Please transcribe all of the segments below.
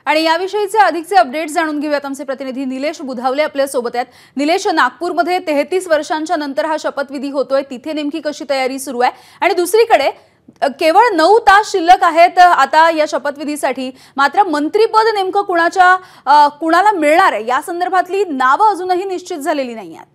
आणि याविषयीचे अधिकचे अपडेट्स जाणून घेऊयात। आमचे प्रतिनिधी निलेश बुधावले आपल्या सोबत आहेत। निलेश, नागपूरमध्ये 33 वर्षांच्या नंतर हा शपथविधी होतोय, तिथे नेमकी कशी तयारी सुरू आहे? आणि दुसरीकडे केवळ 9 तास शिल्लक आहेत आता या शपथविधीसाठी, मात्र मंत्रीपद नेमकं कुणाला मिळणार आहे या संदर्भातली नावं अजूनही निश्चित झालेली नाही आहेत।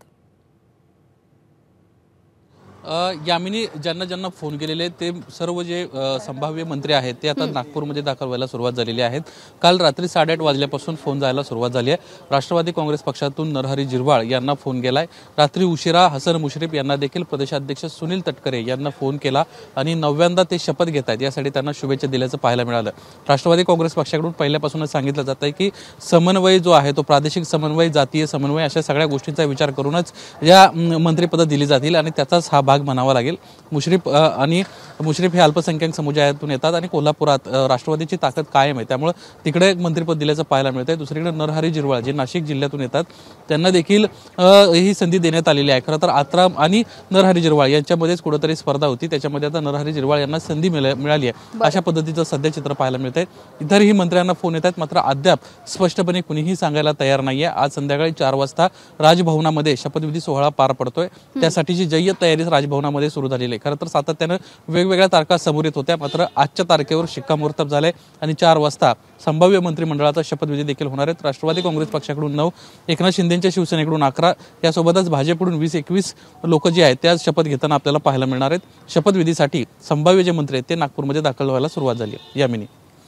यामिनी ज्यांना फोन केलेले ते सर्व जे संभाव्य मंत्री आहेत ते आता नागपूरमध्ये दाखल व्हायला सुरुवात झालेली आहेत। काल रात्री 8:30 वाजल्यापासून फोन जायला सुरुवात झाली आहे। राष्ट्रवादी काँग्रेस पक्षातून नरहरी झिरवाळ यांना फोन केलाय। रात्री उशिरा हसन मुश्रीफ यांना देखील प्रदेशाध्यक्ष सुनील तटकरे यांना फोन केला आणि 9व्यांदा ते शपथ घेत आहेत यासाठी त्यांना शुभेच्छा दिल्याचं पाहायला मिळालं। राष्ट्रवादी काँग्रेस पक्षाकडून पहिल्यापासूनच सांगितलं जात आहे की समन्वय जो आहे तो प्रादेशिक समन्वय, जातीय समन्वय अशा सगळ्या गोष्टींचा विचार करूनच या मंत्रिपद दिली जातील आणि त्याचाच हा भाग म्हणावा लागेल। मुश्रीफ हे अल्पसंख्याक समुदायातून येतात आणि कोल्हापुरात राष्ट्रवादीची ताकद कायम आहे, त्यामुळे तिकडे मंत्रिपद दिल्याचं पाहायला मिळतंय। दुसरीकडे नरहरी झिरवाळ जे नाशिक जिल्ह्यातून येतात त्यांना देखील ही संधी देण्यात आलेली आहे। खरं तर आत्राम आणि नरहरी झिरवाळ यांच्यामध्येच कुठेतरी स्पर्धा होती, त्याच्यामध्ये आता नरहरी झिरवाळ यांना संधी मिळाली आहे। अशा पद्धतीचं सध्या चित्र पाहायला मिळतंय। इतरही मंत्र्यांना फोन येत आहेत, मात्र अद्याप स्पष्टपणे कुणीही सांगायला तयार नाहीये। आज संध्याकाळी 4 वाजता राजभवनामध्ये शपथविधी सोहळा पार पडतोय, त्यासाठीची जय्यत तयारी राजभवनामध्ये सुरू झालेली आहे। खरं तर सातत्यानं वेगवेगळ्या तारखा समोर येत होत्या, मात्र आजच्या तारखेवर शिक्कामोर्तब झाले आणि 4 वाजता संभाव्य मंत्रिमंडळाचा शपथविधी देखील होणार आहे। राष्ट्रवादी काँग्रेस पक्षाकडून 9, एकनाथ शिंदेच्या शिवसेनेकडून 11, यासोबतच भाजपकडून 20-21 लोक जे आहेत त्या शपथ घेताना आपल्याला पाहायला मिळणार आहेत। शपथविधीसाठी संभाव्य जे मंत्री आहेत ते नागपूरमध्ये दाखल व्हायला सुरुवात झाली आहे। यामिनी,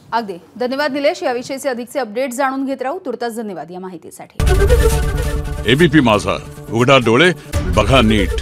अगदी धन्यवाद निलेश। याविषयीचे अधिकचे अपडेट्स जाणून घेत राहू। तुर्तास धन्यवाद या माहितीसाठी। एबीपी माझा, उघडा डोळे बघा नीट।